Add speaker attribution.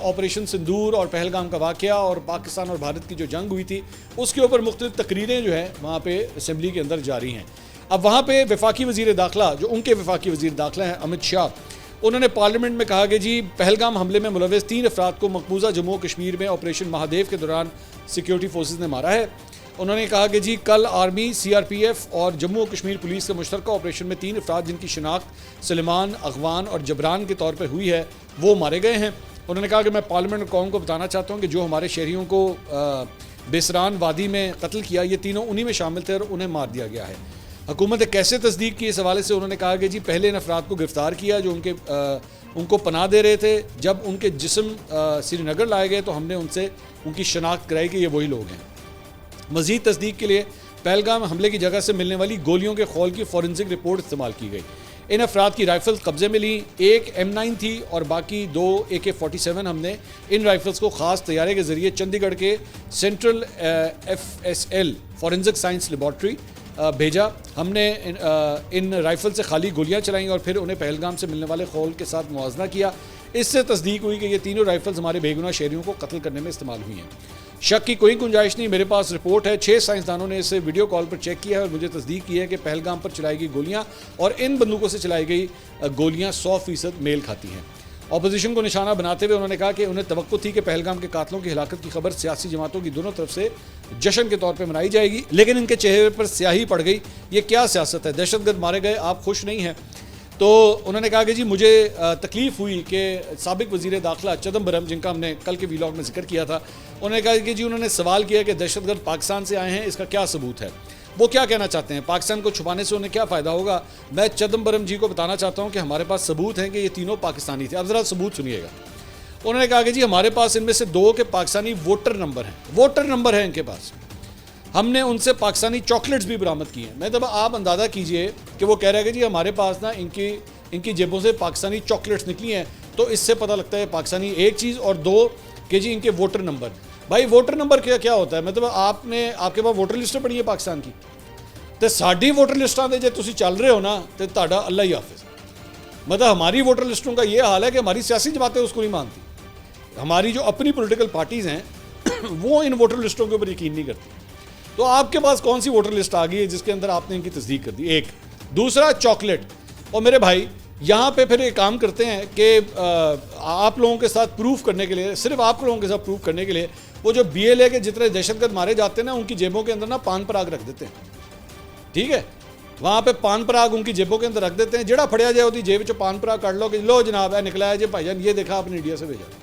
Speaker 1: Operation sindoor اور پہلگام کا واقعہ اور پاکستان اور بھارت کی جو جنگ ہوئی تھی اس کے اوپر مختلف تقریریں جو ہیں وہاں پہ اسمبلی کے اندر جاری ہیں. اب وہاں پہ وفاقی وزیر داخلہ جو ان کے وفاقی وزیر داخلہ ہیں امت شاہ, انہوں نے پارلیمنٹ میں کہا کہ جی پہلگام حملے میں ملوث 3 افراد کو مقبوضہ جموں و کشمیر میں آپریشن مہادیو کے دوران سیکیورٹی فورسز نے مارا ہے. انہوں نے کہا کہ جی کل آرمی, CRPF اور جموں و کشمیر پولیس کے مشترکہ آپریشن میں 3 افراد جن کی شناخت سلیمان, اغوان اور جبران کے طور پہ ہوئی ہے وہ مارے گئے ہیں. انہوں نے کہا کہ میں پارلیمنٹ اور قوم کو بتانا چاہتا ہوں کہ جو ہمارے شہریوں کو بیسران وادی میں قتل کیا یہ تینوں انہی میں شامل تھے اور انہیں مار دیا گیا ہے. حکومت نے کیسے تصدیق کی اس حوالے سے انہوں نے کہا کہ جی پہلے ان افراد کو گرفتار کیا جو ان کو پناہ دے رہے تھے. جب ان کے جسم سری نگر لائے گئے تو ہم نے ان سے ان کی شناخت کرائی کہ یہ وہی لوگ ہیں. مزید تصدیق کے لیے پہلگام حملے کی جگہ سے ملنے والی گولیوں کے خول کی فورنزک رپورٹ استعمال کی گئی. ان افراد کی رائفل قبضے میں لی, ایک M9 تھی اور باقی 2 AK-47. ہم نے ان رائفلز کو خاص طیارے کے ذریعے چندی گڑھ کے central FSL forensic science laboratory بھیجا. ہم نے ان رائفل سے خالی گولیاں چلائیں اور پھر انہیں پہلگام سے ملنے والے خول کے ساتھ موازنہ کیا. اس سے تصدیق ہوئی کہ یہ تینوں رائفلز ہمارے بے گناہ شہریوں کو قتل کرنے میں استعمال ہوئی ہیں. شک کی کوئی گنجائش نہیں, میرے پاس رپورٹ ہے. 6 سائنسدانوں نے اسے ویڈیو کال پر چیک کیا ہے اور مجھے تصدیق کی ہے کہ پہلگام پر چلائی گئی گولیاں اور ان بندوقوں سے چلائی گئی گولیاں 100% میل کھاتی ہیں. اپوزیشن کو نشانہ بناتے ہوئے انہوں نے کہا کہ انہیں توقع تھی کہ پہلگام کے قاتلوں کی ہلاکت کی خبر سیاسی جماعتوں کی دونوں طرف سے جشن کے طور پہ منائی جائے گی, لیکن ان کے چہرے پر سیاہی پڑ گئی. یہ کیا سیاست ہے؟ دہشت گرد مارے گئے, آپ خوش نہیں ہیں؟ تو انہوں نے کہا کہ جی مجھے تکلیف ہوئی کہ سابق وزیر داخلہ چدمبرم, جن کا ہم نے کل کے ویلاگ میں ذکر کیا تھا, انہوں نے کہا کہ جی انہوں نے سوال کیا کہ دہشت گرد پاکستان سے آئے ہیں, اس کا کیا ثبوت ہے؟ وہ کیا کہنا چاہتے ہیں؟ پاکستان کو چھپانے سے انہیں کیا فائدہ ہوگا؟ میں چدمبرم جی کو بتانا چاہتا ہوں کہ ہمارے پاس ثبوت ہیں کہ یہ تینوں پاکستانی تھے. اب ذرا ثبوت سنیے گا. انہوں نے کہا کہ جی ہمارے پاس ان میں سے 2 کے پاکستانی ووٹر نمبر ہیں ان کے پاس. ہم نے ان سے پاکستانی چاکلیٹس بھی برآمد کی ہیں. میں تو آپ اندازہ کیجئے کہ وہ کہہ رہے ہیں کہ جی ہمارے پاس نا ان کی جیبوں سے پاکستانی چاکلیٹس نکلی ہیں, تو اس سے پتہ لگتا ہے پاکستانی ایک چیز, اور 2 کہ جی ان کے ووٹر نمبر. بھائی ووٹر نمبر کیا ہوتا ہے؟ مطلب آپ کے پاس ووٹر لسٹ پڑی ہے پاکستان کی, تو ساری ووٹر لسٹاں دے جے تسی چل رہے ہو نا تو تہاڈا اللہ ہی حافظ. مطلب ہماری ووٹر لسٹوں کا یہ حال ہے کہ ہماری سیاسی جماعتیں اس کو نہیں مانتی. ہماری جو اپنی پولیٹیکل پارٹیز ہیں وہ ان ووٹر لسٹوں کے اوپر یقین نہیں کرتی. تو آپ کے پاس کون سی ووٹر لسٹ آ گئی ہے جس کے اندر آپ نے ان کی تصدیق کر دی؟ ایک. دوسرا چاکلیٹ. اور میرے بھائی یہاں پہ پھر ایک کام کرتے ہیں کہ آپ لوگوں کے ساتھ پروف کرنے کے لیے, صرف آپ لوگوں کے ساتھ پروف کرنے کے لیے, وہ جو BLA کے جتنے دہشت گرد مارے جاتے ہیں نا ان کی جیبوں کے اندر نا پان پراگ رکھ دیتے ہیں. ٹھیک ہے, وہاں پہ پان پراگ ان کی جیبوں کے اندر رکھ دیتے ہیں. جڑا پھڑیا جائے ہوتی جیب چ پان پراگ کٹ لو کہ لو جناب ہے نکلا ہے جی بھائی جان, یہ دیکھا آپ نے انڈیا سے بھیجا.